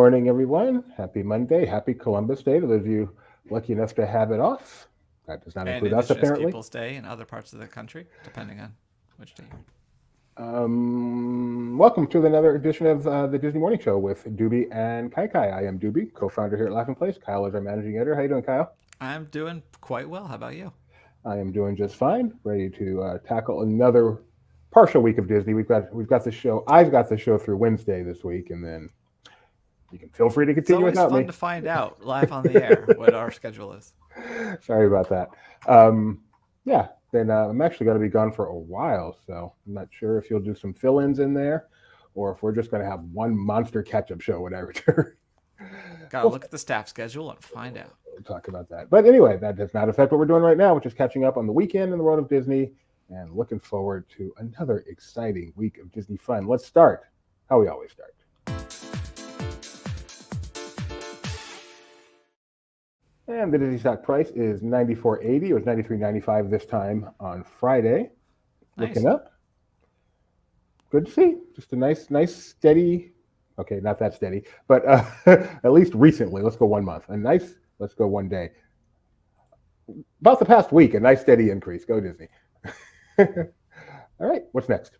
morning, everyone. Happy Monday. Happy Columbus Day to those of you lucky enough to have it off. That does not And include us, Indigenous apparently. Peoples Day in other parts of the country, depending on which day. Welcome to another edition of the Disney Morning Show with Doobie and Kai Kai. I am Doobie, co-founder here at Laughing Place. Kyle is our managing editor. How you doing, Kyle? I'm doing quite well. How about you? I am doing just fine. Ready to tackle another partial week of Disney. We've got the show. I've got the show through Wednesday this week, and then you can feel free to It's continue always without fun me. to find out live on the air what our schedule is. Sorry about that. Yeah, then I'm actually going to be gone for a while, so I'm not sure if you'll do some fill-ins in there, or if we're just going to have one monster catch-up show when I return. Gotta we'll, look at the staff schedule and find out. we'll talk about that. But anyway, that does not affect what we're doing right now, which is catching up on the weekend in the world of Disney and looking forward to another exciting week of Disney fun. Let's start how we always start. And the Disney stock price is $94.80. It was $93.95 this time on Friday. Nice. Looking up. Good to see. Just a nice, steady. Okay, not that steady, but at least recently. Let's go 1 month. Let's go 1 day. About the past week, a nice steady increase. Go Disney. All right, what's next?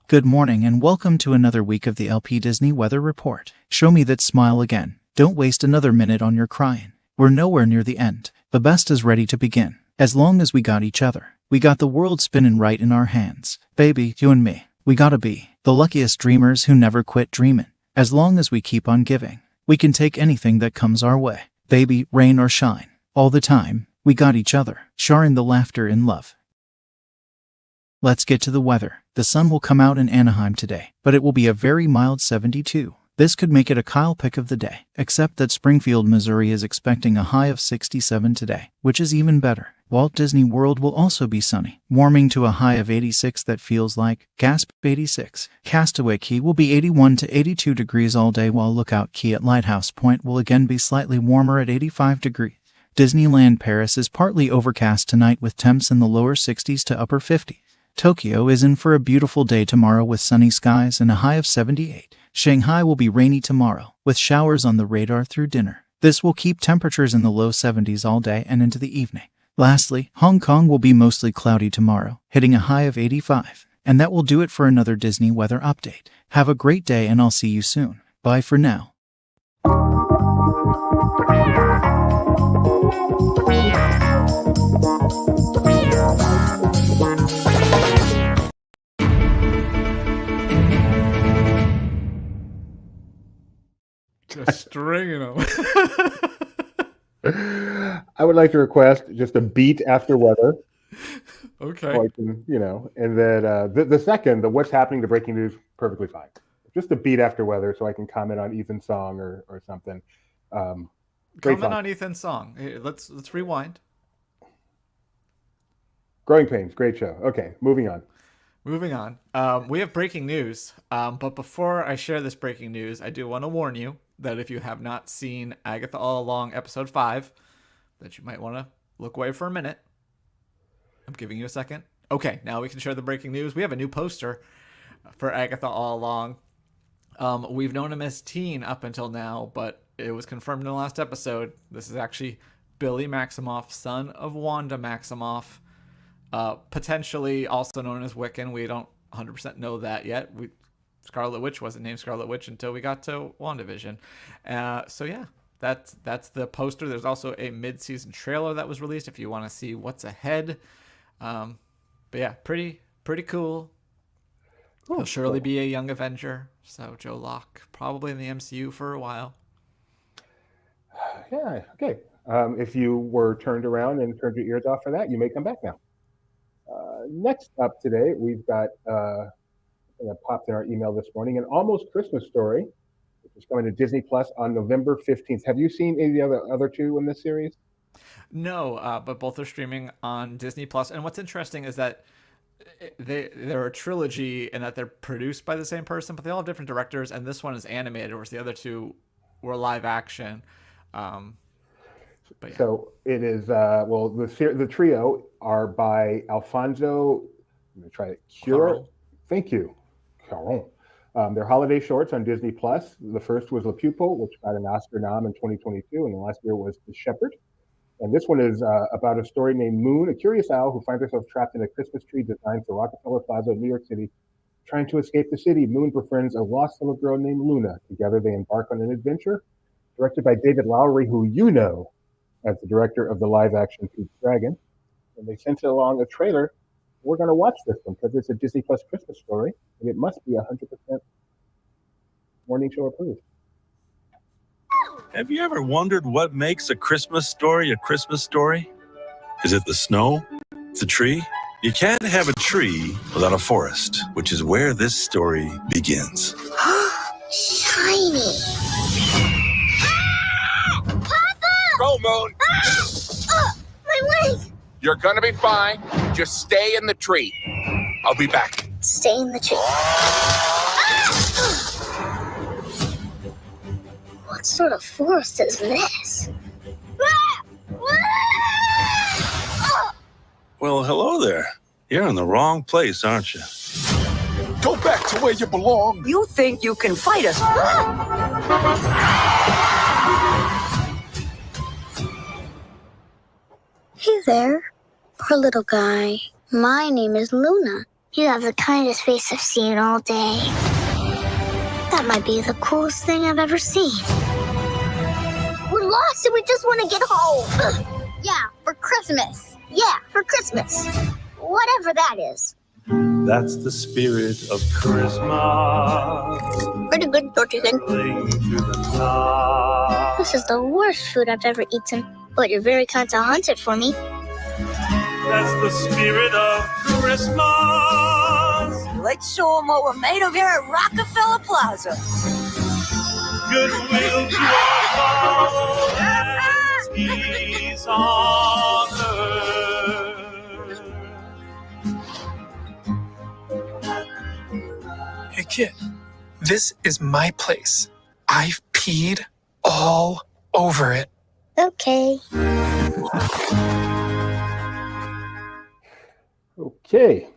Good morning and welcome to another week of the LP Disney Weather Report. Show me that smile again. Don't waste another minute on your crying. We're nowhere near the end. The best is ready to begin. As long as we got each other. We got the world spinning right in our hands. Baby, you and me. We gotta be the luckiest dreamers who never quit dreaming. As long as we keep on giving. We can take anything that comes our way. Baby, rain or shine. All the time, we got each other. Sharing the laughter in love. Let's get to the weather. The sun will come out in Anaheim today, but it will be a very mild 72. This could make it a Kyle pick of the day, except that Springfield, Missouri is expecting a high of 67 today, which is even better. Walt Disney World will also be sunny, warming to a high of 86 that feels like, gasp, 86. Castaway Cay will be 81 to 82 degrees all day, while Lookout Cay at Lighthouse Point will again be slightly warmer at 85 degrees. Disneyland Paris is partly overcast tonight with temps in the lower 60s to upper 50s. Tokyo is in for a beautiful day tomorrow with sunny skies and a high of 78. Shanghai will be rainy tomorrow, with showers on the radar through dinner. This will keep temperatures in the low 70s all day and into the evening. Lastly, Hong Kong will be mostly cloudy tomorrow, hitting a high of 85. And that will do it for another Disney weather update. Have a great day and I'll see you soon. Bye for now. Just stringing them. I would like to request just a beat after weather. Okay. So I can, and then the second, the what's happening, the breaking news, perfectly fine. Just a beat after weather so I can comment on Ethan's song or something. Comment on Ethan's song. Here, let's rewind. Growing Pains, great show. Okay, moving on. We have breaking news. But before I share this breaking news, I do want to warn you that if you have not seen Agatha All Along episode 5, that you might want to look away for a minute. I'm giving you a second. Okay, now we can share the breaking news. We have a new poster for Agatha All Along. We've known him as Teen up until now, but it was confirmed in the last episode. This is actually Billy Maximoff, son of Wanda Maximoff, potentially also known as Wiccan. We don't 100% know that yet. Scarlet Witch wasn't named Scarlet Witch until we got to WandaVision. So yeah, that's the poster. There's also a mid-season trailer that was released if you want to see what's ahead. But yeah, pretty cool. He'll surely be a young Avenger. So Joe Locke probably in the MCU for a while. Yeah, okay. If you were turned around and turned your ears off for that, you may come back now. Next up today, we've got that popped in our email this morning, an almost Christmas story, which is coming to Disney Plus on November 15th. Have you seen any of the other two in this series? No, but both are streaming on Disney Plus. And what's interesting is that they're a trilogy and that they're produced by the same person, but they all have different directors. And this one is animated, whereas the other two were live action. But yeah. So it is. The trio are by Alfonso I'm going to try it. Quarrel. Thank you. Caron. Their holiday shorts on Disney Plus. The first was La Pupil, which got an Oscar nom in 2022, and the last year was The Shepherd. And this one is about a story named Moon, a curious owl who finds herself trapped in a Christmas tree designed for Rockefeller Plaza in New York City. Trying to escape the city, Moon befriends a lost little girl named Luna. Together, they embark on an adventure. Directed by David Lowery, who you know as the director of the live-action Pete's Dragon. And they sent along a trailer. We're going to watch this one because it's a Disney Plus Christmas story, and it must be 100% Morning Show approved. Have you ever wondered what makes a Christmas story a Christmas story? Is it the snow? The tree? You can't have a tree without a forest, which is where this story begins. Shiny. Papa! Go, Moon. My leg! You're gonna be fine. Just stay in the tree. I'll be back. Stay in the tree. What sort of forest is this? Well, hello there. You're in the wrong place, aren't you? Go back to where you belong. You think you can fight us? Hey there, poor little guy. My name is Luna. You have the kindest face I've seen all day. That might be the coolest thing I've ever seen. We're lost and we just want to get home. Yeah, for Christmas. Yeah, for Christmas. Whatever that is. That's the spirit of Christmas. Pretty good, don't you think? Cling to the top. This is the worst food I've ever eaten, but you're very kind to hunt it for me. That's the spirit of Christmas. Let's show them what we're made of here at Rockefeller Plaza. Goodwill to all and peace on earth. Hey kid, this is my place. I've peed all over it. Okay. Okay.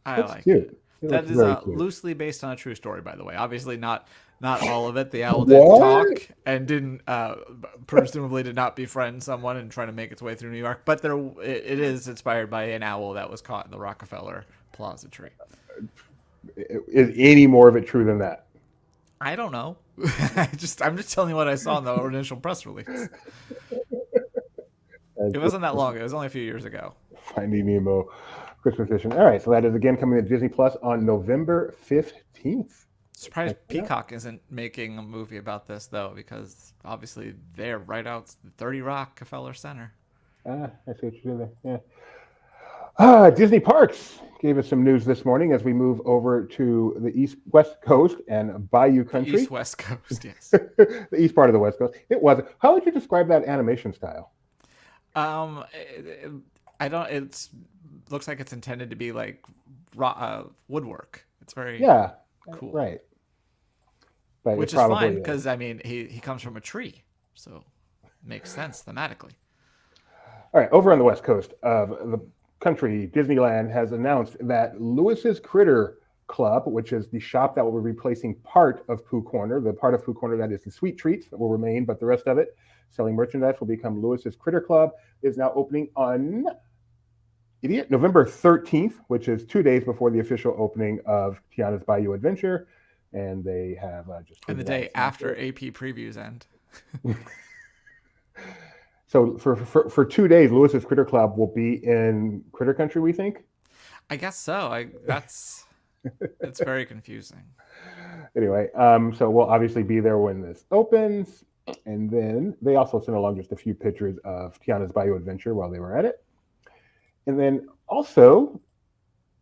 I That's like cute. it. It That looks is very cute. loosely based on a true story, by the way. Obviously, not all of it. The owl didn't talk and didn't presumably did not befriend someone and try to make its way through New York. But it is inspired by an owl that was caught in the Rockefeller Plaza tree. Is any more of it true than that? I don't know. I'm just telling you what I saw in the initial press release. It wasn't that long. It was only a few years ago. Finding Nemo Christmas edition. All right, so that is again coming to Disney Plus on November 15th. Surprised Peacock isn't making a movie about this though, because obviously they're right out 30 Rockefeller Center. I see what you're doing there. Yeah. Disney Parks gave us some news this morning as we move over to the West Coast and Bayou Country. West Coast, yes. The east part of the West Coast. It was. How would you describe that animation style? I don't. It looks like it's intended to be like woodwork. It's very cool, right? But which is fine because I mean he comes from a tree, so it makes sense thematically. All right, over on the West Coast of the country, Disneyland has announced that Lewis's Critter Club, which is the shop that will be replacing part of Pooh Corner, the part of Pooh Corner that is the sweet treats that will remain, but the rest of it, selling merchandise, will become Lewis's Critter Club, is now opening on November 13th, which is 2 days before the official opening of Tiana's Bayou Adventure. And they have just... And the day after AP previews end. So for 2 days, Lewis's Critter Club will be in Critter Country, we think? I guess so. It's very confusing. Anyway, so we'll obviously be there when this opens. And then they also sent along just a few pictures of Tiana's Bayou Adventure while they were at it. And then also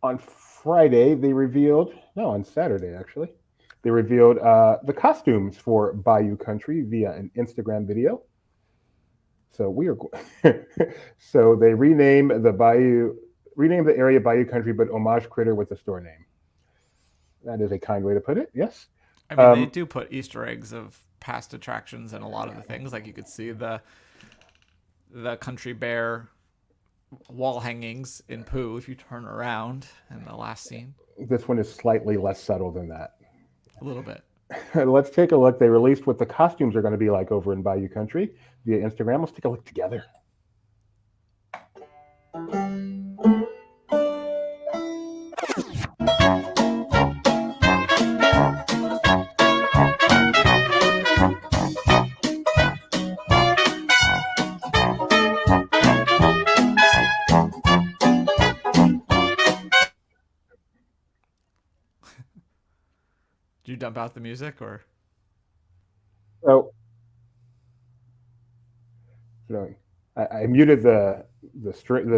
on Friday, on Saturday, actually, they revealed the costumes for Bayou Country via an Instagram video. So so they renamed the area Bayou Country, but homage Critter with the store name. That is a kind way to put it. Yes. I mean, they do put Easter eggs of past attractions and a lot of the things. Like you could see the country bear wall hangings in Pooh if you turn around in the last scene. This one is slightly less subtle than that. A little bit. Let's take a look. They released what the costumes are going to be like over in Bayou Country via Instagram. Let's take a look together. Did you dump out the music or? So I muted the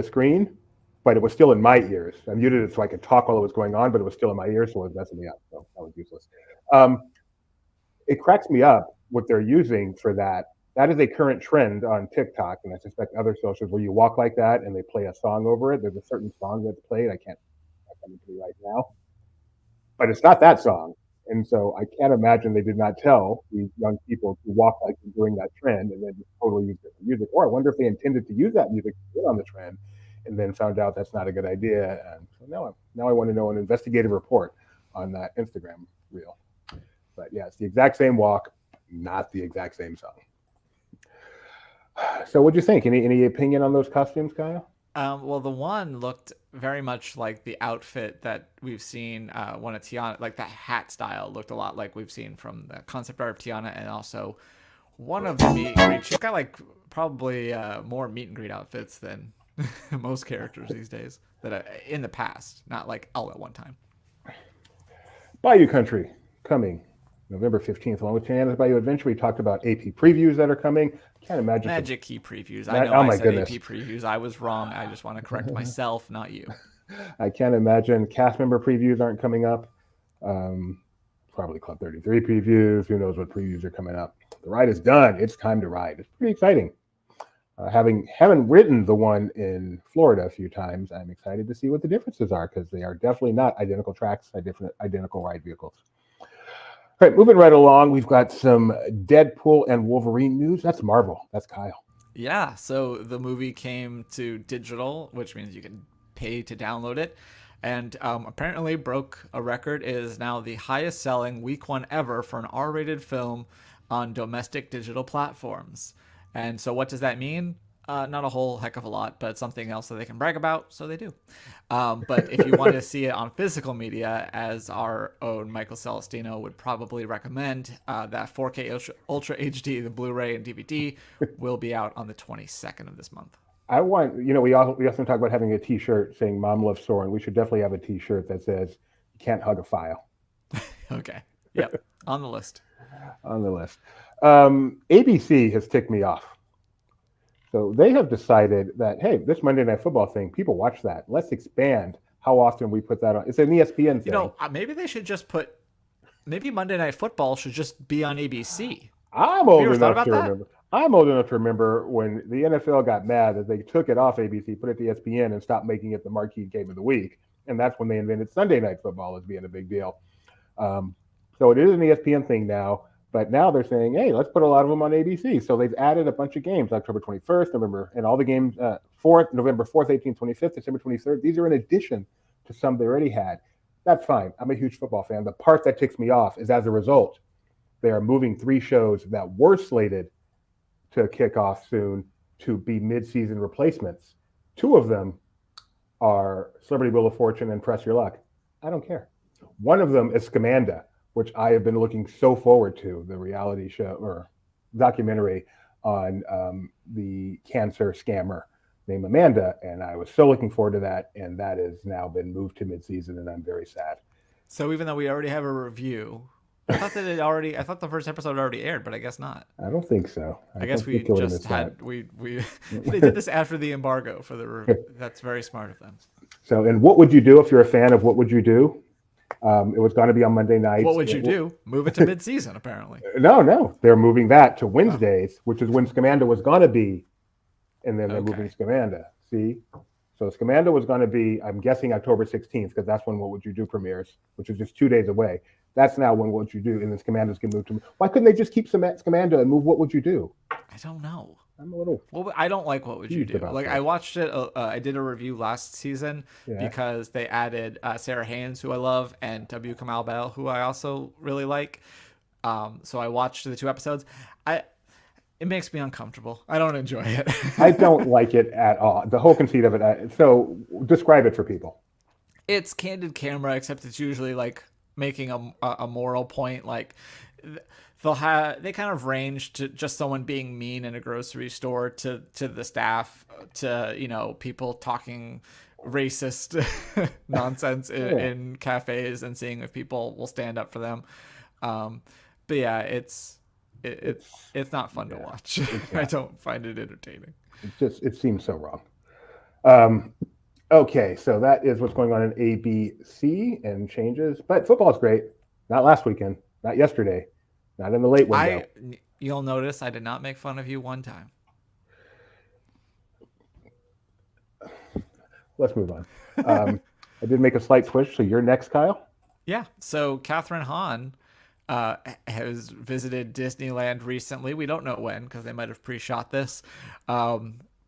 screen, but it was still in my ears. I muted it so I could talk while it was going on, but it was still in my ears, so it was messing me up. So that was useless. It cracks me up what they're using for that. That is a current trend on TikTok, and I suspect other socials where you walk like that and they play a song over it. There's a certain song that's played. I can't come to me right now, but it's not that song. And so I can't imagine they did not tell these young people to walk like they're doing that trend and then just totally use different music. Or I wonder if they intended to use that music to get on the trend and then found out that's not a good idea. And so now I want to know an investigative report on that Instagram reel. But yeah, it's the exact same walk, not the exact same song. So what'd you think? Any opinion on those costumes, Kyle? Well, the one looked very much like the outfit that we've seen when a Tiana, like the hat style looked a lot like we've seen from the concept art of Tiana, and also one of the meet and greet. She's got like probably more meet and greet outfits than most characters these days that in the past, not like all at one time. Bayou Country coming November 15th, along with Tiana's Bayou Adventure. We talked about AP previews that are coming. Can't imagine. Magic Key previews. I know I said goodness. AP previews. I was wrong. I just want to correct myself, not you. I can't imagine cast member previews aren't coming up. Probably Club 33 previews. Who knows what previews are coming up. The ride is done. It's time to ride. It's pretty exciting. Having ridden the one in Florida a few times, I'm excited to see what the differences are because they are definitely not identical tracks, identical ride vehicles. All right, moving right along, we've got some Deadpool and Wolverine news. That's Marvel. That's Kyle. Yeah, so the movie came to digital, which means you can pay to download it, and apparently broke a record. It is now the highest selling week one ever for an R-rated film on domestic digital platforms. And so what does that mean? Not a whole heck of a lot, but something else that they can brag about, so they do. But if you want to see it on physical media, as our own Michael Celestino would probably recommend, that 4K Ultra HD, the Blu-ray and DVD, will be out on the 22nd of this month. I want, we often talk about having a T-shirt saying "Mom loves Soren." We should definitely have a T-shirt that says "You can't hug a file." Okay. Yep. On the list. On the list. ABC has ticked me off. So they have decided that, hey, this Monday Night Football thing, people watch that. Let's expand how often we put that on. It's an ESPN thing. Maybe they should just maybe Monday Night Football should just be on ABC. I'm old enough to remember when the NFL got mad that they took it off ABC, put it to ESPN, and stopped making it the marquee game of the week. And that's when they invented Sunday Night Football as being a big deal. So it is an ESPN thing now. But now they're saying, hey, let's put a lot of them on ABC. So they've added a bunch of games, October 21st, November, and all the games, November 4th, 18th, 25th, December 23rd. These are in addition to some they already had. That's fine. I'm a huge football fan. The part that ticks me off is as a result, they are moving 3 shows that were slated to kick off soon to be mid-season replacements. 2 of them are Celebrity Wheel of Fortune and Press Your Luck. I don't care. One of them is Scamanda, which I have been looking so forward to, the reality show or documentary on the cancer scammer named Amanda. And I was so looking forward to that. And that has now been moved to midseason, and I'm very sad. So even though we already have a review, I thought the first episode already aired, but I guess not. I don't think so. I guess we just had, they did this after the embargo for the review. That's very smart of them. So, and what would you do if you're a fan of What Would You Do? It was going to be on Monday nights. What would you do? Move it to mid-season, apparently. No. They're moving that to Wednesdays, which is when Scamanda was going to be. And then they're moving Scamanda. See? So Scamanda was going to be, I'm guessing, October 16th, because that's when What Would You Do premieres, which is just 2 days away. That's now when What Would You Do, and then Scamanda's going to move to. Why couldn't they just keep Scamanda and move What Would You Do? I don't know. I'm a little Well, I don't like What Would You confused Do? about Like, that. I watched it. I did a review last season Yeah. because they added Sarah Haynes, who I love, and W. Kamau Bell, who I also really like. So I watched the 2 episodes. It makes me uncomfortable. I don't enjoy it. I don't like it at all. The whole conceit of it. So describe it for people. It's candid camera, except it's usually like making a moral point. Like they kind of range to just someone being mean in a grocery store to the staff, to people talking racist nonsense in cafes and seeing if people will stand up for them. But yeah, it's not fun to watch. I don't find it entertaining. It seems so wrong. Okay, so that is what's going on in ABC and changes. But football's great. Not last weekend. Not yesterday. Not in the late window. You'll notice I did not make fun of you one time. Let's move on. I did make a slight switch, so you're next, Kyle. Yeah. So Kathryn Hahn has visited Disneyland recently. We don't know when because they might have pre-shot this.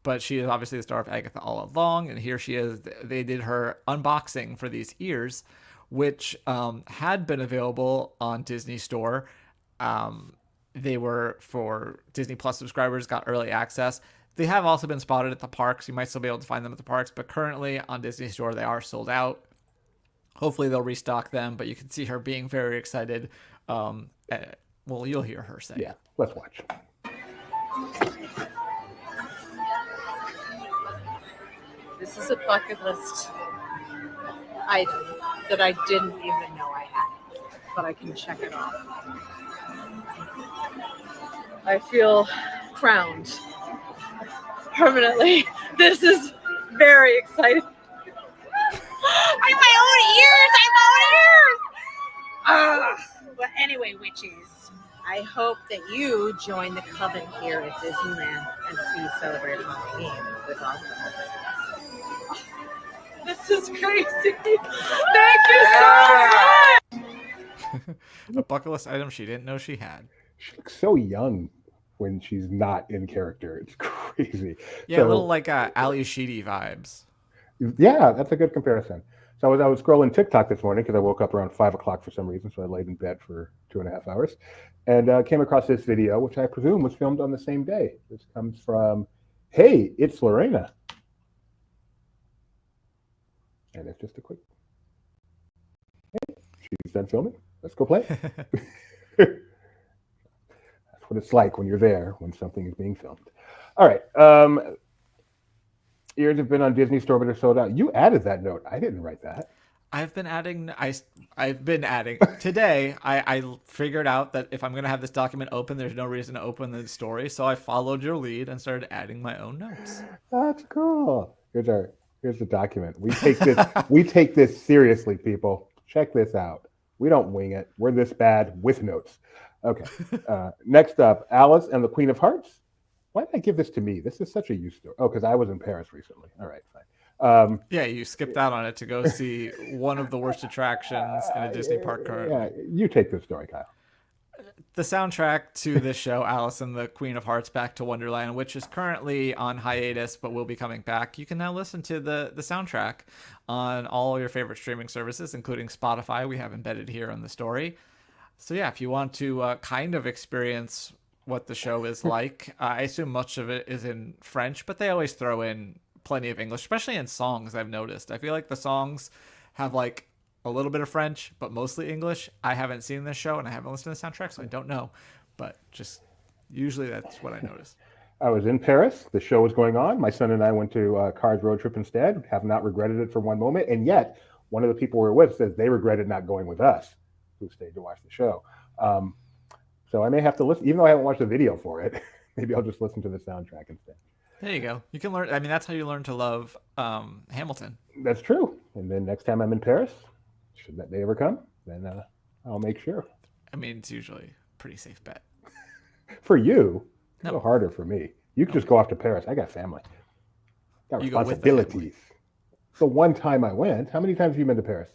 But she is obviously the star of Agatha All Along, and here she is. They did her unboxing for these ears, which had been available on Disney Store. They were for Disney Plus subscribers, got early access. They have also been spotted at the parks. You might still be able to find them at the parks, but currently on Disney Store, they are sold out. Hopefully they'll restock them, but you can see her being very excited. Well, you'll hear her say. Yeah, let's watch. This is a bucket list item that I didn't even know I had, but I can check it off. I feel crowned permanently. This is very exciting. I have my own ears! But anyway, witches, I hope that you join the coven here at Disneyland and please celebrate Halloween with all of us. This is crazy. Thank you so much. A bucket list item she didn't know she had. She looks so young when she's not in character. It's crazy. Yeah, a little like Ali Sheedy vibes. Yeah, that's a good comparison. So I was scrolling TikTok this morning because I woke up around 5 o'clock for some reason, so I laid in bed for 2.5 hours, and came across this video, which I presume was filmed on the same day. This comes from, hey, it's Lorena. And it's just a quick, hey, she's done filming. Let's go play. That's what it's like when you're there, when something is being filmed. All right. Ears have been on Disney Store, but they're sold out. You added that note. I didn't write that. I've been adding today. I figured out that if I'm going to have this document open, there's no reason to open the story. So I followed your lead and started adding my own notes. That's cool. Here's the document. We take this seriously, people. Check this out. We don't wing it. We're this bad with notes. Okay. Next up, Alice and the Queen of Hearts. Why did I give this to me? This is such a use story. Oh, because I was in Paris recently. All right, fine. Yeah, you skipped out on it to go see one of the worst attractions in a Disney park currently. Yeah, you take this story, Kyle. The soundtrack to this show, Alice and the Queen of Hearts Back to Wonderland, which is currently on hiatus but will be coming back. You can now listen to the soundtrack on all your favorite streaming services, including Spotify. We have embedded here on the story. So yeah, if you want to kind of experience what the show is like, I assume much of it is in French, but they always throw in plenty of English, especially in songs. I've noticed. I feel like the songs have like a little bit of French, but mostly English. I haven't seen this show and I haven't listened to the soundtrack, so I don't know. But just usually that's what I notice. I was in Paris. The show was going on. My son and I went to Cars Road Trip instead. Have not regretted it for one moment. And yet, one of the people we were with says they regretted not going with us, who stayed to watch the show. So I may have to listen, even though I haven't watched the video for it. Maybe I'll just listen to the soundtrack instead. There you go. You can learn. I mean, that's how you learn to love Hamilton. That's true. And then next time I'm in Paris, should that day ever come, then I'll make sure. I mean, it's usually a pretty safe bet. For you, it's No. a little harder for me. You can just go off to Paris. I got family. Got You go with the responsibilities. So one time I went. How many times have you been to Paris?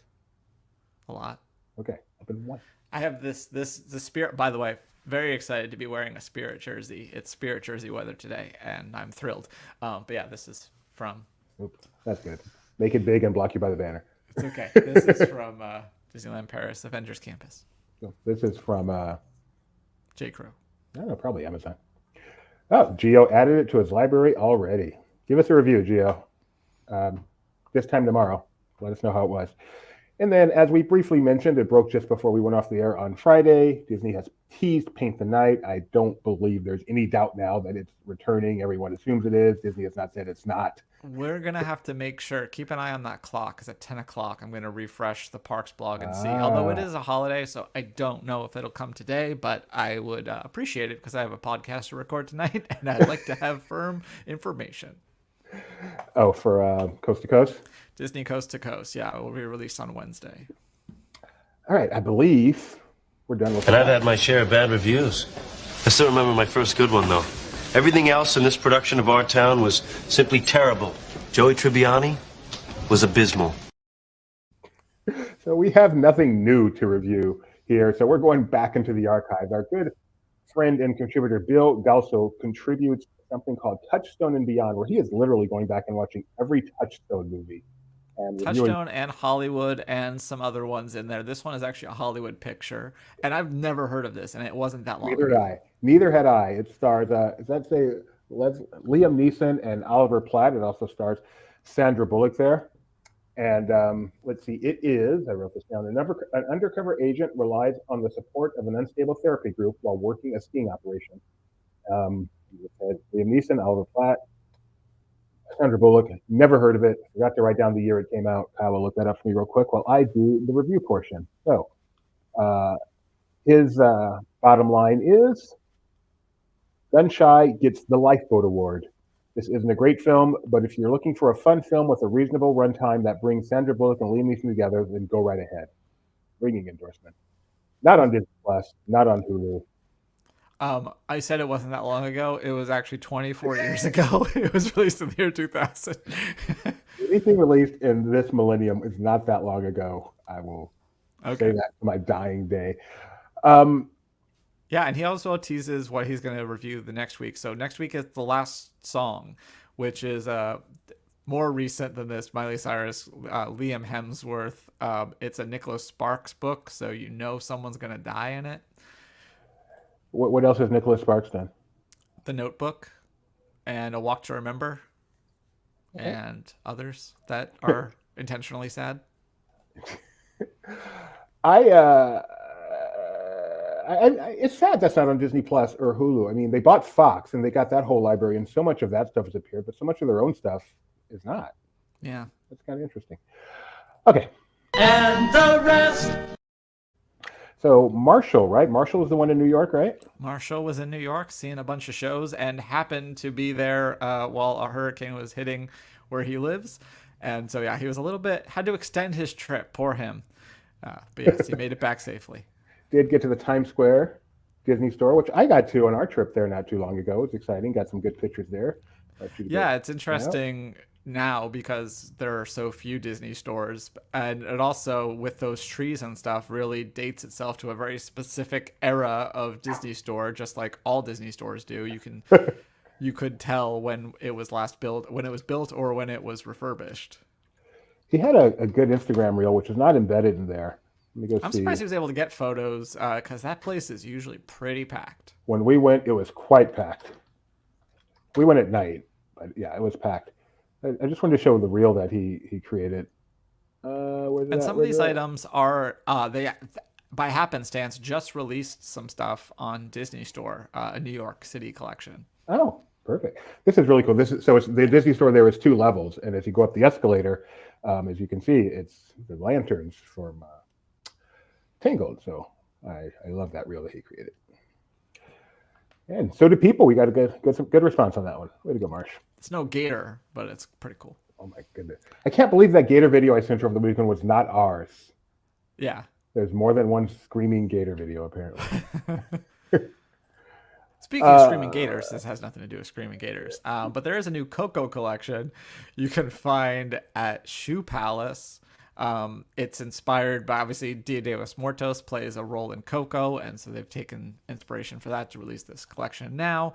A lot. Okay, I've been one. I have the spirit. By the way, very excited to be wearing a Spirit jersey. It's Spirit jersey weather today, and I'm thrilled. But yeah, this is from... Oops, that's good. Make it big and block you by the banner. It's okay. This is from Disneyland Paris, Avengers Campus. So this is from... J. Crew. I don't know, probably Amazon. Oh, Gio added it to his library already. Give us a review, Gio. This time tomorrow. Let us know how it was. And then, as we briefly mentioned, it broke just before we went off the air on Friday. Disney has teased Paint the Night. I don't believe there's any doubt now that it's returning. Everyone assumes it is. Disney has not said it's not. We're going to have to make sure, keep an eye on that clock, because at 10 o'clock, I'm going to refresh the parks blog and see. Although it is a holiday, so I don't know if it'll come today, but I would appreciate it because I have a podcast to record tonight, and I'd like to have firm information. Oh, for Coast to Coast? Disney Coast to Coast, yeah. It will be released on Wednesday. All right, I believe we're done with And that. I've had my share of bad reviews. I still remember my first good one, though. Everything else in this production of Our Town was simply terrible. Joey Tribbiani was abysmal. So we have nothing new to review here. So we're going back into the archives. Our good friend and contributor Bill Galso contributes something called Touchstone and Beyond, where he is literally going back and watching every Touchstone movie. And Touchstone and Hollywood and some other ones in there. This one is actually a Hollywood picture, and I've never heard of this, and it wasn't that long ago. Neither had I. It stars, does that say Liam Neeson and Oliver Platt? It also stars Sandra Bullock there. And let's see, it is, I wrote this down, an undercover agent relies on the support of an unstable therapy group while working a sting operation. Liam Neeson, Oliver Platt, Sandra Bullock, never heard of it. Forgot to write down the year it came out. Kyle will look that up for me real quick while I do the review portion. So his bottom line is Gunshy gets the Lifeboat Award. This isn't a great film, but if you're looking for a fun film with a reasonable runtime that brings Sandra Bullock and Liam Neeson together, then go right ahead. Ringing endorsement. Not on Disney Plus, not on Hulu. I said it wasn't that long ago. It was actually 24 years ago. It was released in the year 2000. Anything released in this millennium is not that long ago. I will say that to my dying day. Yeah, and he also teases what he's going to review the next week. So next week is The Last Song, which is more recent than this. Miley Cyrus, Liam Hemsworth. It's a Nicholas Sparks book, so you know someone's going to die in it. What else has Nicholas Sparks done? The Notebook and A Walk to Remember and others that are intentionally sad. It's sad that's not on Disney Plus or Hulu. I mean, they bought Fox and they got that whole library, and so much of that stuff has appeared, but so much of their own stuff is not. Yeah. That's kind of interesting. Okay. And the rest. So Marshall, right? Marshall was the one in New York, right? Marshall was in New York seeing a bunch of shows and happened to be there while a hurricane was hitting where he lives. And so, yeah, he was a little bit, had to extend his trip. Poor him. But yes, he made it back safely. Did get to the Times Square Disney store, which I got to on our trip there not too long ago. It was exciting. Got some good pictures there. Yeah, it's interesting now because there are so few Disney stores, and it also, with those trees and stuff, really dates itself to a very specific era of Disney store, just like all Disney stores do. You could tell when it was last built, when it was built, or when it was refurbished. He had a good Instagram reel, which is not embedded in there. I'm surprised he was able to get photos because that place is usually pretty packed. When we went, it was quite packed. We went at night, but yeah, it was packed. I just wanted to show the reel that he created. And some of these items are they by happenstance just released some stuff on Disney Store, a New York City collection. Oh, perfect! This is really cool. It's the Disney Store. There is 2 levels, and as you go up the escalator, as you can see, it's the lanterns from Tangled. So I love that reel that he created. And so do people. We got some good response on that one. Way to go, Marsh. It's no gator, but it's pretty cool. Oh my goodness. I can't believe that gator video I sent you over the weekend was not ours. Yeah. There's more than one screaming gator video, apparently. Speaking of Screaming Gators, this has nothing to do with Screaming Gators, but there is a new Coco collection you can find at Shoe Palace. It's inspired by, obviously, Dia de los Muertos plays a role in Coco, and so they've taken inspiration for that to release this collection now.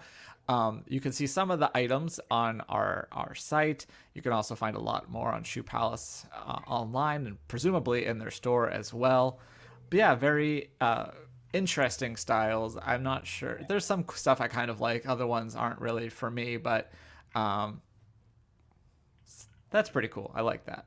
You can see some of the items on our site. You can also find a lot more on Shoe Palace online, and presumably in their store as well. But yeah, very interesting styles. I'm not sure. There's some stuff I kind of like. Other ones aren't really for me, but that's pretty cool. I like that.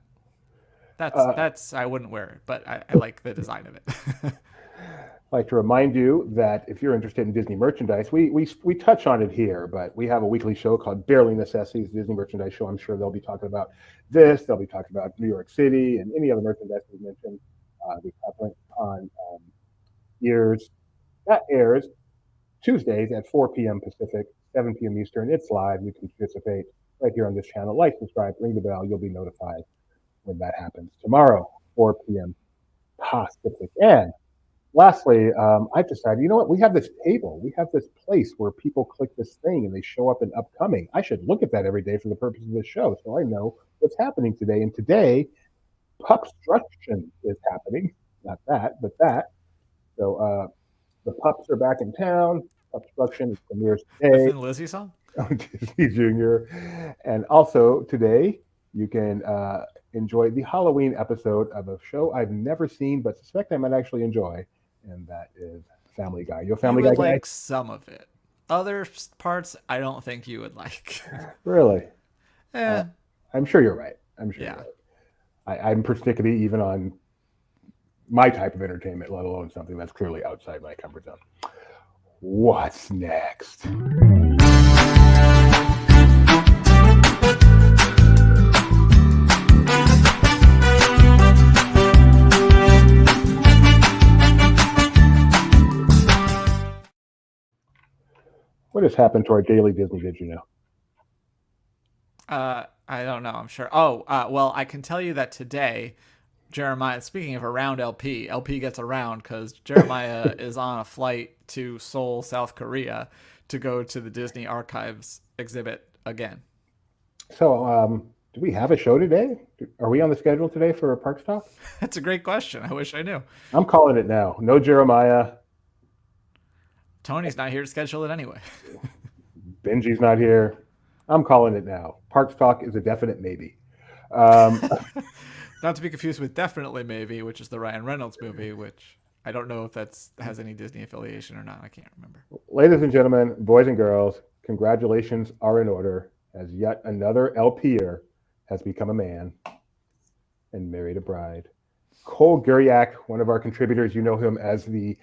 That's I wouldn't wear it, but I like the design of it. I'd like to remind you that if you're interested in Disney merchandise, we touch on it here, but we have a weekly show called Barely Necessities, Disney Merchandise Show. I'm sure they'll be talking about this. They'll be talking about New York City and any other merchandise we mentioned. We cover it on years. That airs Tuesdays at 4 p.m. Pacific, 7 p.m. Eastern. It's live. You can participate right here on this channel. Like, subscribe, ring the bell. You'll be notified when that happens. Tomorrow, 4 p.m. Pacific. And lastly, I've decided, you know what? We have this table. We have this place where people click this thing and they show up in upcoming. I should look at that every day for the purpose of this show so I know what's happening today. And today, Pupstruction is happening. Not that, but that. So the pups are back in town. Pupstruction premieres today. That's in Lizzie song? On Disney Junior. And also today, you can enjoy the Halloween episode of a show I've never seen, but suspect I might actually enjoy, and that is Family Guy. You a Family Guy guy? Like some of it. Other parts, I don't think you would like. Really? Yeah. I'm sure you're right. I'm sure. Yeah. You're right. I'm particularly even on my type of entertainment, let alone something that's clearly outside my comfort zone. What's next? What has happened to our daily Disney, did you know? I don't know. I'm sure. Oh, well, I can tell you that today, Jeremiah, speaking of around LP gets around because Jeremiah is on a flight to Seoul, South Korea to go to the Disney Archives exhibit again. So, do we have a show today? Are we on the schedule today for a Parks Talk? That's a great question. I wish I knew. I'm calling it now. No Jeremiah. Tony's not here to schedule it anyway. Benji's not here. I'm calling it now. Parks Talk is a definite maybe. Not to be confused with Definitely Maybe, which is the Ryan Reynolds movie, which I don't know if that's has any Disney affiliation or not. I can't remember. Ladies and gentlemen, boys and girls, congratulations are in order as yet another LPer has become a man and married a bride. Cole Guriak, one of our contributors, you know him as the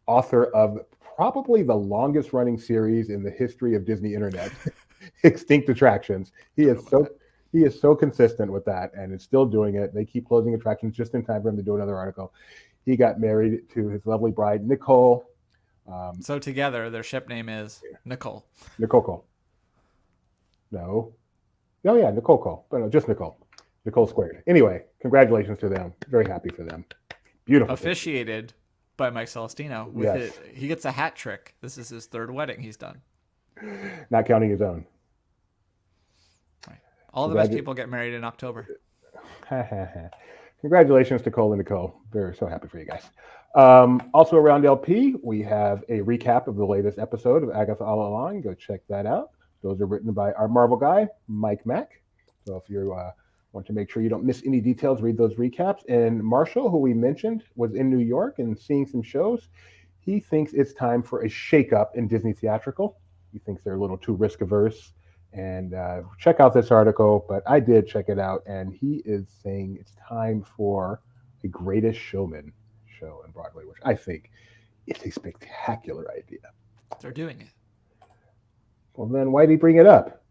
author of probably the longest running series in the history of Disney Internet, Extinct Attractions. He is so consistent with that and is still doing it. They keep closing attractions just in time for him to do another article. He got married to his lovely bride, Nicole. So together, their ship name is Nicole. Nicole. No. Oh, yeah, Nicole Cole. But no, just Nicole. Nicole squared. Anyway, congratulations to them. Very happy for them. Beautiful. Officiated by Mike Celestino. With it, he gets a hat trick. This is his third wedding he's done. Not counting his own. Right. All the best people get married in October. Congratulations to Cole and Nicole. We're so happy for you guys. Also around LP, we have a recap of the latest episode of Agatha All Along. Go check that out. Those are written by our Marvel guy, Mike Mack. So if you want to make sure you don't miss any details, read those recaps. And Marshall, who we mentioned, was in New York and seeing some shows. He thinks it's time for a shakeup in Disney theatrical. He thinks they're a little too risk averse. And check out this article, but I did check it out, and he is saying it's time for a Greatest Showman show on Broadway, which I think is a spectacular idea. They're doing it. Well, then why did he bring it up?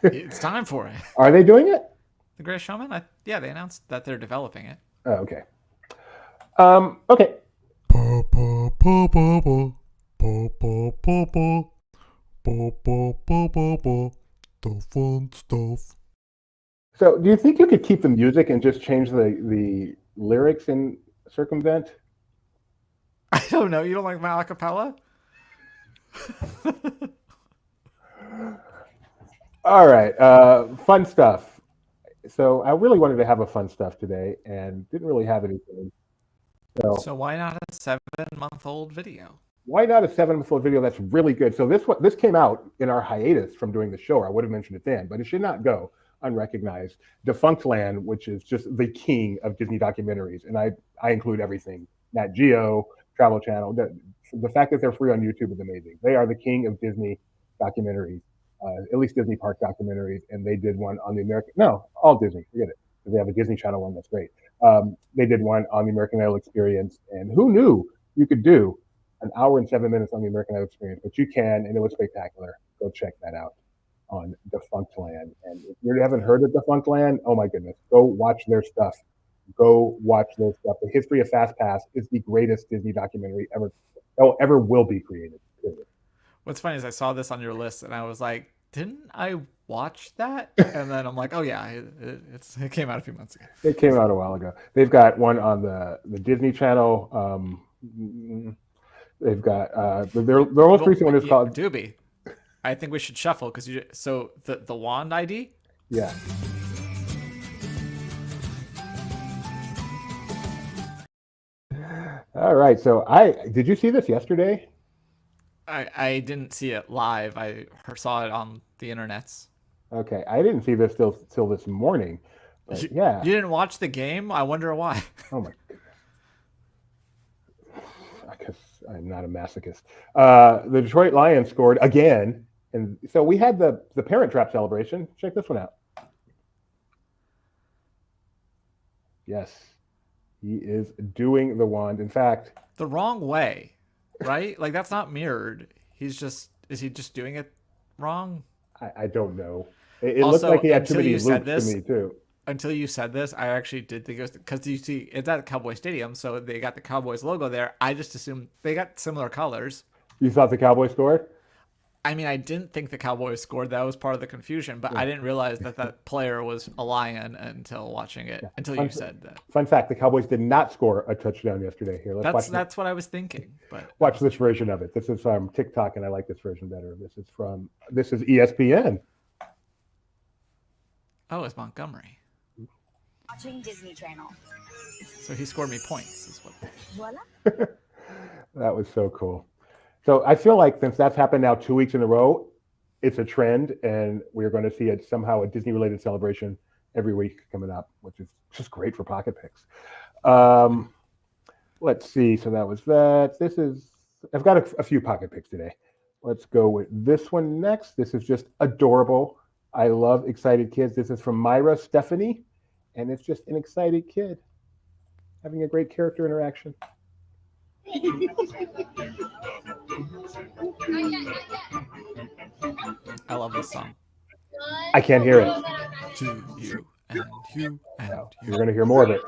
It's time for it. Are they doing it? The Greatest Showman? Yeah, they announced that they're developing it. Oh, okay. Okay. The fun stuff. So, do you think you could keep the music and just change the lyrics and circumvent? I don't know. You don't like my acapella? All right. Fun stuff. So I really wanted to have a fun stuff today and didn't really have anything. So why not a 7-month-old video? Why not a 7-month-old video that's really good? So this came out in our hiatus from doing the show. I would have mentioned it then, but it should not go unrecognized. Defunctland, which is just the king of Disney documentaries, and I include everything: Nat Geo, Travel Channel. The fact that they're free on YouTube is amazing. They are the king of Disney documentaries, at least Disney park documentaries, and they did one on the all Disney, forget it. They have a Disney Channel one that's great. They did one on the American Idol experience, and who knew you could do an hour and 7 minutes on the American Idol experience, but you can, and it was spectacular. Go check that out on Defunctland. And if you haven't heard of Defunctland, oh my goodness, go watch their stuff. Go watch their stuff. The History of Fast Pass is the greatest Disney documentary ever will be created. Period. What's funny is I saw this on your list and I was like, didn't I watch that? And then I'm like, oh yeah, it came out a few months ago. It came out a while ago. They've got one on the Disney Channel. They've got their most recent one is called Doobie. I think we should shuffle because the wand ID. Yeah. All right. So did you see this yesterday? I didn't see it live. I saw it on the internets. Okay, I didn't see this till this morning. But yeah. You didn't watch the game? I wonder why. Oh my goodness. I guess I'm not a masochist. The Detroit Lions scored again. And so we had the Parent Trap celebration. Check this one out. Yes, he is doing the wand. In fact, the wrong way, right? Like that's not mirrored. Is he just doing it wrong? I don't know. It also, looked like he had too many loops to me too. Until you said this, I actually did think it was because you see it's at Cowboy Stadium, so they got the Cowboys logo there. I just assumed they got similar colors. You thought the Cowboys scored? I mean, I didn't think the Cowboys scored. That was part of the confusion, but I didn't realize that player was a Lion until watching it. Yeah. Until you said that. Fun fact: the Cowboys did not score a touchdown yesterday. Here, that's what I was thinking. But watch this version of it. This is from TikTok, and I like this version better. This is ESPN. Oh, it's Montgomery. Watching Disney Channel. So he scored me points. Is what. Voila. That was so cool. So I feel like since that's happened now 2 weeks in a row, it's a trend, and we're going to see it somehow a Disney-related celebration every week coming up, which is just great for pocket picks. Let's see. So that was that. I've got a few pocket picks today. Let's go with this one next. This is just adorable. I love excited kids. This is from Myra Stephanie, and it's just an excited kid having a great character interaction. I love this song. I can't hear it. To you and you and no, you're going to hear more of it.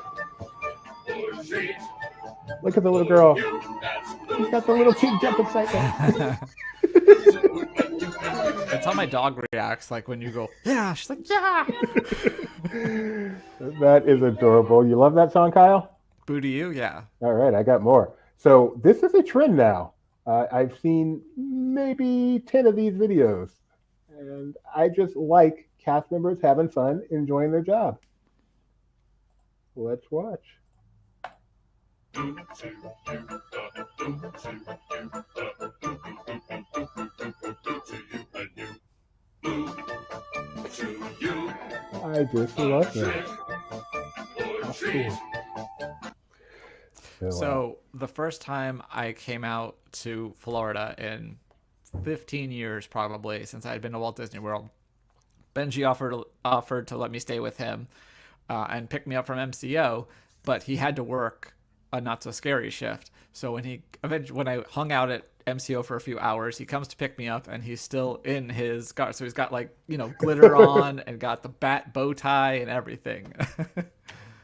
Look at the little girl. She's got the little cheek jump excitement. That's how my dog reacts. Like when you go, yeah, she's like, yeah. That is adorable. You love that song, Kyle? Boo to you, yeah. All right, I got more. So this is a trend now. I've seen maybe 10 of these videos, and I just like cast members having fun, enjoying their job. Let's watch. I just love that. That's cool. So the first time I came out to Florida in 15 years, probably since I had been to Walt Disney World, Benji offered to let me stay with him and pick me up from MCO, but he had to work a not so scary shift. So when I hung out at MCO for a few hours, he comes to pick me up and he's still in his car. So he's got glitter on and got the bat bow tie and everything.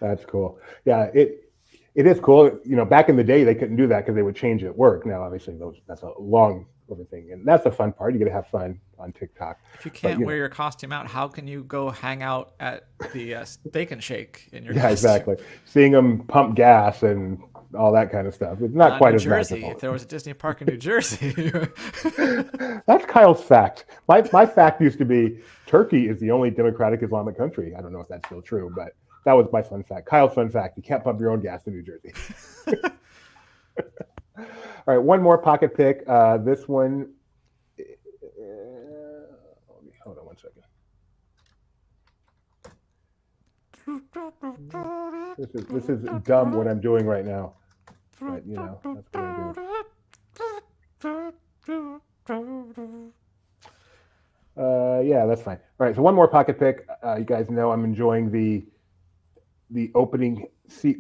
That's cool. Yeah, it is cool. Back in the day, they couldn't do that because they would change at work. Now, obviously, that's a long thing, and that's the fun part. You get to have fun on TikTok. If you can't wear your costume out, how can you go hang out at the Steak and Shake in your yeah, costume? Exactly. Seeing them pump gas and all that kind of stuff. It's not quite New as Jersey. magical. If there was a Disney park in New Jersey. That's Kyle's fact. My fact used to be Turkey is the only democratic Islamic country. I don't know if that's still true, but that was my fun fact. Kyle's fun fact: you can't pump your own gas in New Jersey. All right, one more pocket pick. This one. Hold on one second. This is dumb what I'm doing right now, but that's what I'm doing. Yeah, that's fine. All right, so one more pocket pick. You guys know I'm enjoying the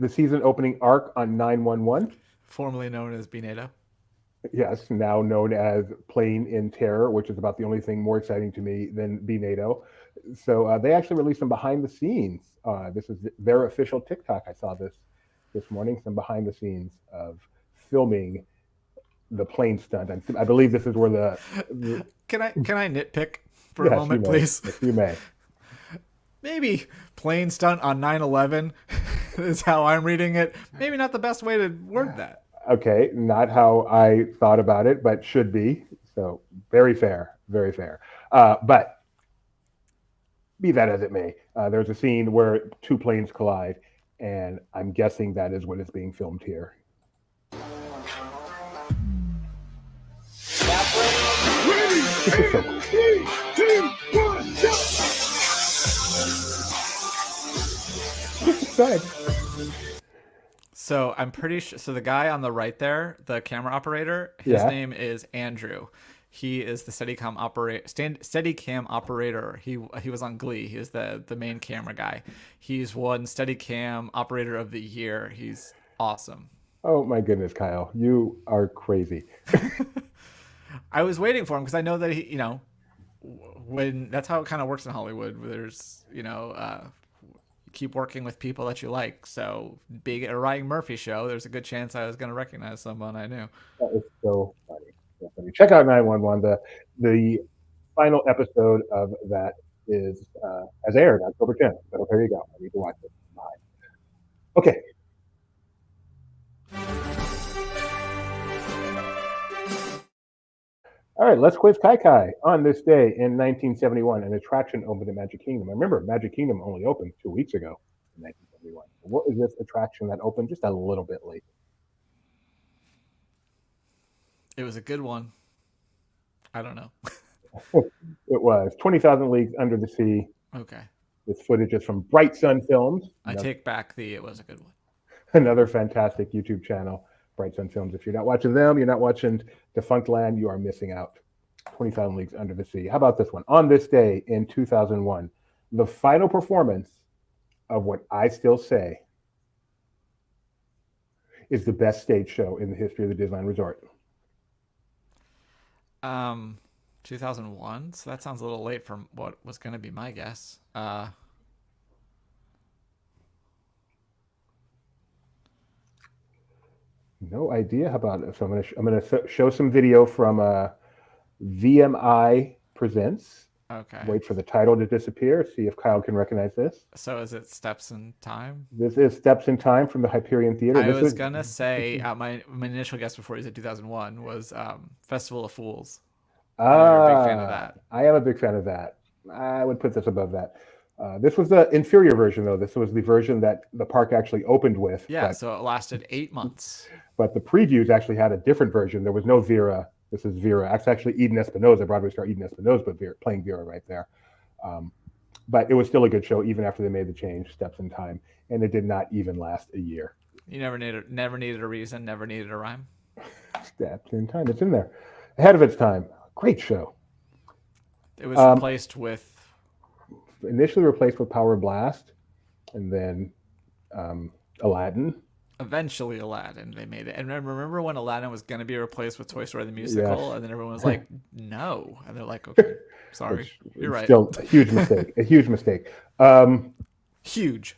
season opening arc on 911. Formerly known as Binado. Yes, now known as Plane in Terror, which is about the only thing more exciting to me than Binado. So they actually released some behind the scenes. This is their official TikTok. I saw this morning, some behind the scenes of filming the plane stunt. I believe this is where the Can I nitpick for a moment, please? Yes, you may. Maybe plane stunt on 9/11 is how I'm reading it. Maybe not the best way to word that. Okay, not how I thought about it, but should be. So very fair, very fair. But be that as it may, there's a scene where two planes collide, and I'm guessing that is what is being filmed here. Go ahead. So I'm pretty sure. So the guy on the right there, the camera operator, his name is Andrew. He is the Steadicam operator. He was on Glee. He was the main camera guy. He's won Steadicam Operator of the Year. He's awesome. Oh my goodness, Kyle, you are crazy. I was waiting for him because I know that he, when that's how it kind of works in Hollywood. Where there's, keep working with people that you like. So being at a Ryan Murphy show, there's a good chance I was going to recognize someone I knew. That is so funny. So funny. Check out 911. The final episode of that is has aired October 10th. So there you go. I need to watch it. Bye. Okay. All right, let's quiz Kai Kai. On this day in 1971, an attraction opened at Magic Kingdom. I remember Magic Kingdom only opened 2 weeks ago in 1971. What is this attraction that opened just a little bit late? It was a good one. I don't know. It was 20,000 Leagues Under the Sea. Okay. This footage is from Bright Sun Films. I take back it was a good one. Another fantastic YouTube channel. Bright Sun Films. If you're not watching them, you're not watching Defunctland, you are missing out. 20,000 Leagues Under the Sea. How about this one? On this day in 2001, the final performance of what I still say is the best stage show in the history of the Disneyland Resort. 2001. So that sounds a little late from what was going to be my guess. No idea. How about it? So I'm gonna show some video from VMI Presents. Okay. Wait for the title to disappear. See if Kyle can recognize this. So is it Steps in Time? This is Steps in Time from the Hyperion Theater. I was gonna say my initial guess before you said 2001 was Festival of Fools. You're a big fan of that. I am a big fan of that. I would put this above that. This was the inferior version, though. This was the version that the park actually opened with. Yeah, so it lasted 8 months. But the previews actually had a different version. There was no Vera. This is Vera. It's actually Eden Espinosa, Broadway star Eden Espinosa, but playing Vera right there. But it was still a good show, even after they made the change, Steps in Time. And it did not even last a year. You never needed a reason, never needed a rhyme. Steps in Time. It's in there. Ahead of its time. Great show. It was replaced with... Initially replaced with Power Blast, and then Aladdin. Eventually Aladdin, they made it. And remember when Aladdin was going to be replaced with Toy Story the Musical? Yes. And then everyone was like, no. And they're like, okay, sorry. You're right. Still a huge mistake. A huge mistake. Huge.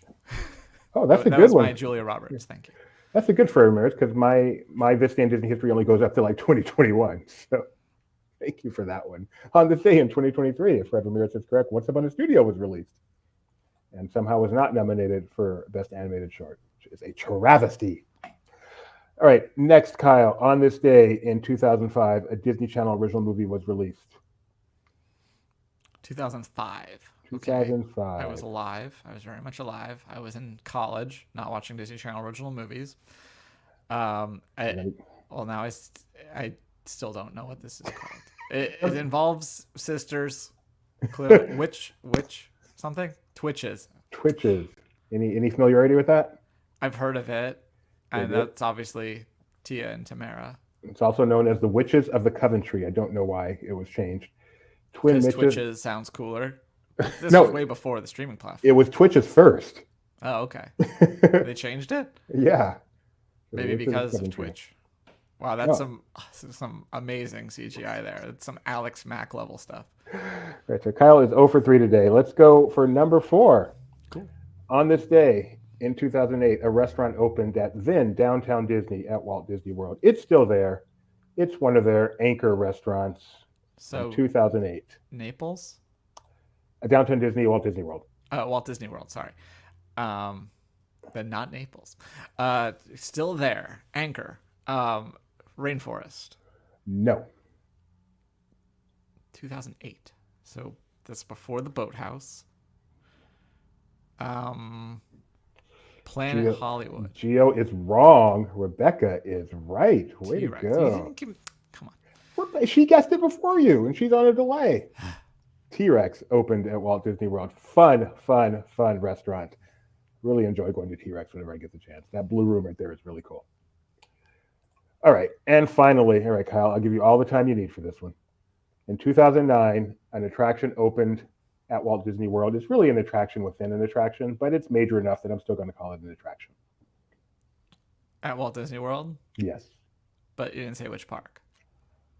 Oh, that's a good one. That was my Julia Roberts. Thank you. That's a good for Ramirez, because my Vista in Disney history only goes up to like 2021. So thank you for that one. On this day in 2023, if Fred Ramirez is correct, Once Upon a Studio was released and somehow was not nominated for Best Animated Short, which is a travesty. All right, next, Kyle. On this day in 2005, a Disney Channel original movie was released. 2005. Okay. 2005. I was alive. I was very much alive. I was in college, not watching Disney Channel original movies. Now I still don't know what this is called. It involves sisters. Clearly, which something Twitches. Any familiarity with that? I've heard of it, and that's obviously Tia and Tamara. It's also known as the Witches of the Coventry. I don't know why it was changed. Twitches sounds cooler. This was way before the streaming platform. It was Twitches first. Oh, okay. They changed it? Yeah. Maybe because of Twitch. Wow, that's some amazing CGI there. It's some Alex Mack level stuff. Right, so Kyle is 0 for 3 today. Let's go for number 4. Cool. On this day in 2008, a restaurant opened at then Downtown Disney at Walt Disney World. It's still there. It's one of their anchor restaurants. So 2008. Naples? Downtown Disney, Walt Disney World. Walt Disney World, sorry. But not Naples. Still there. Anchor. Rainforest. No. 2008. So that's before the Boathouse. Planet Hollywood. Geo is wrong. Rebecca is right. Way T-Rex. to go. Come on. She guessed it before you, and she's on a delay. T-Rex opened at Walt Disney World. Fun restaurant. Really enjoy going to T-Rex whenever I get the chance. That blue room right there is really cool. All right, and finally, all right, Kyle, I'll give you all the time you need for this one. In 2009, an attraction opened at Walt Disney World. It's really an attraction within an attraction, but it's major enough that I'm still going to call it an attraction. At Walt Disney World? Yes. But you didn't say which park.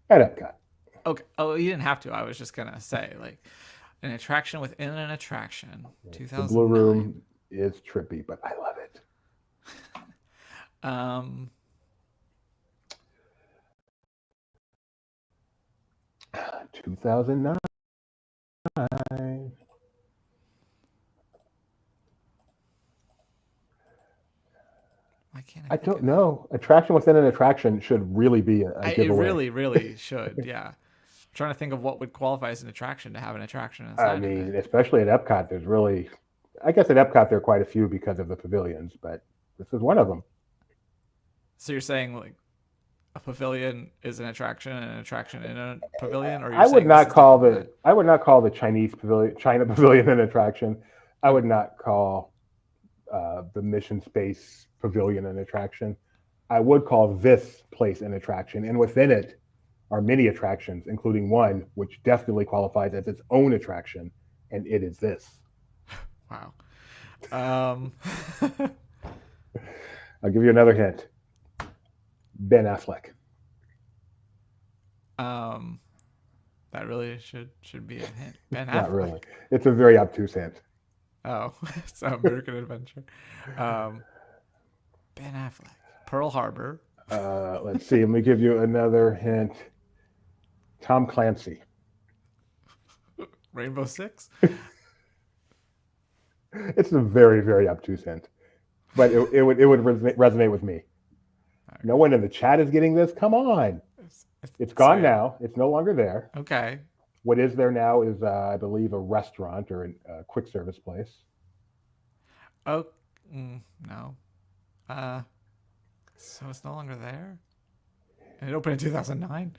At Epcot. Okay. Oh, you didn't have to. I was just going to say, like, an attraction within an attraction. The 2009. blue room is trippy, but I love it. 2009. Why can't I don't know. Attraction within an attraction should really be a giveaway. It really should. Yeah. I'm trying to think of what would qualify as an attraction to have an attraction inside. I mean, especially at Epcot, there's really, I guess at Epcot there are quite a few because of the pavilions, but this is one of them. So you're saying like a pavilion is an attraction and an attraction in a pavilion, or I would not call the China Pavilion an attraction. I would not call the Mission Space Pavilion an attraction. I would call this place an attraction, and within it are many attractions, including one which definitely qualifies as its own attraction, and it is this. Wow. I'll give you another hint. Ben Affleck. That really should be a hint. Ben Affleck. Not really. It's a very obtuse hint. Oh, it's American Adventure. Ben Affleck. Pearl Harbor. Let's see. Let me give you another hint. Tom Clancy. Rainbow Six. It's a very, very obtuse hint, but it would resonate with me. No one in the chat is getting this. Come on. It's gone now. It's no longer there. Okay. What is there now is, I believe, a restaurant or a quick service place. Oh, no. So it's no longer there? And it opened in 2009?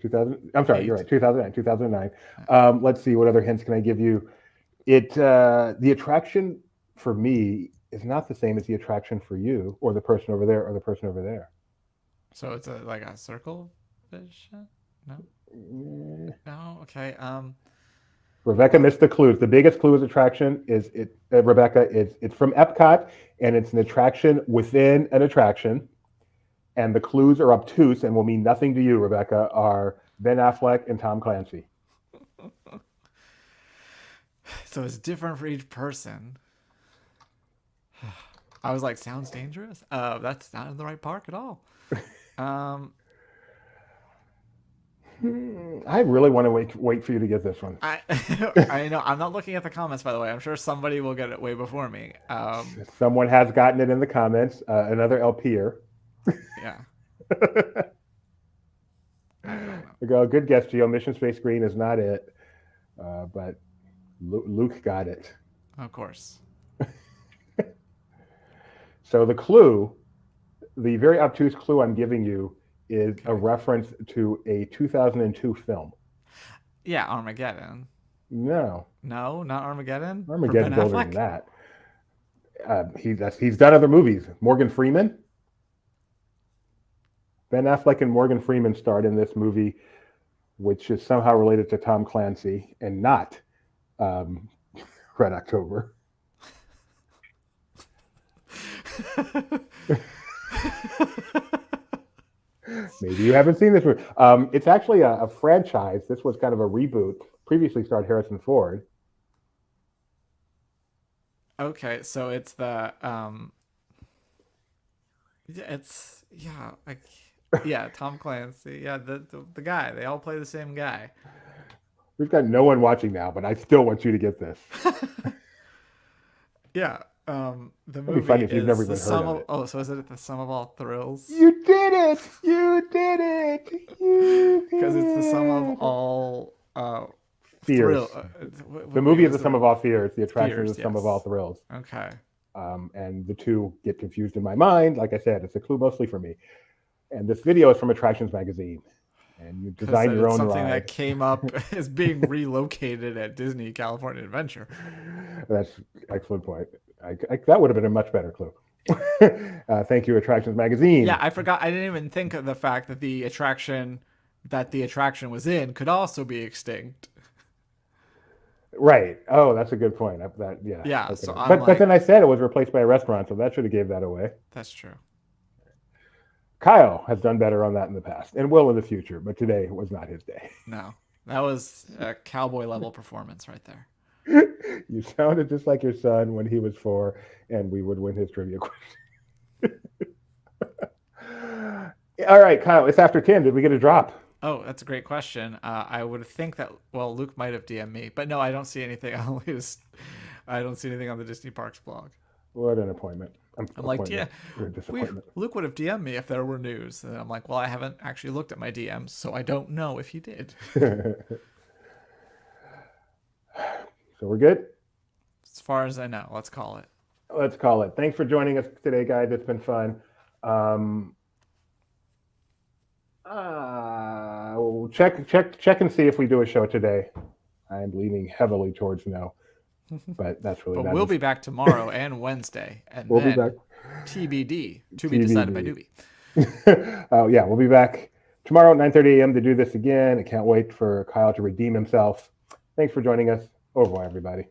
2000. I'm sorry, you're right. 2009. Let's see. What other hints can I give you? The attraction for me is not the same as the attraction for you or the person over there or the person over there. So it's like a circle vision? No? No? Okay. Rebecca missed the clues. The biggest clue is attraction is Rebecca, it's from Epcot, and it's an attraction within an attraction. And the clues are obtuse and will mean nothing to you, Rebecca, are Ben Affleck and Tom Clancy. So it's different for each person. I was like, sounds dangerous. That's not in the right park at all. I really want to wait for you to get this one. I know. I'm not looking at the comments, by the way. I'm sure somebody will get it way before me. Someone has gotten it in the comments. Another LPer. Yeah. Good guess, Gio. Mission Space Green is not it, but Luke got it. Of course. So the clue, the very obtuse clue I'm giving you, is a reference to a 2002 film. Yeah, Armageddon. No, not Armageddon. Armageddon's older than that. He's done other movies. Morgan Freeman. Ben Affleck and Morgan Freeman starred in this movie, which is somehow related to Tom Clancy and not Red October. Maybe you haven't seen this movie. It's actually a franchise. This was kind of a reboot. Previously starred Harrison Ford. Okay, so it's the Tom Clancy. Yeah, the guy. They all play the same guy. We've got no one watching now, but I still want you to get this. Yeah. The movie be funny if you've is never the even heard sum of of it. Oh, so is it the sum of all thrills? You did it! You did it! You did Because it's the sum of it! all fears. The movie is the sum of all fears. The attraction is the sum of all thrills. Okay. And the two get confused in my mind. Like I said, it's a clue mostly for me. And this video is from Attractions Magazine. And you design your own something ride. that came up as being relocated at Disney California Adventure. That's an excellent point. That would have been a much better clue. Thank you, Attractions Magazine. Yeah, I forgot. I didn't even think of the fact that the attraction was in could also be extinct. Right. Oh, that's a good point. Yeah. Yeah. Okay. So but then I said it was replaced by a restaurant, so that should have gave that away. That's true. Kyle has done better on that in the past and will in the future, but today was not his day. No, that was a cowboy level performance right there. You sounded just like your son when he was 4, and we would win his trivia question. All right, Kyle, it's after 10. Did we get a drop? Oh, that's a great question. I would think that, Luke might have DM'd me, but no, I don't see anything. I don't see anything on the Disney Parks blog. What an appointment. I'm like, yeah, Luke would have DM'd me if there were news. And I'm like, well, I haven't actually looked at my DMs, so I don't know if he did. So we're good? As far as I know, let's call it. Let's call it. Thanks for joining us today, guys. It's been fun. We'll check and see if we do a show today. I'm leaning heavily towards no. But that's really. But we'll be back tomorrow and Wednesday, and we'll then be back. TBD, to be decided by Doobie. Yeah, we'll be back tomorrow at 9:30 a.m. to do this again. I can't wait for Kyle to redeem himself. Thanks for joining us. Au revoir, everybody.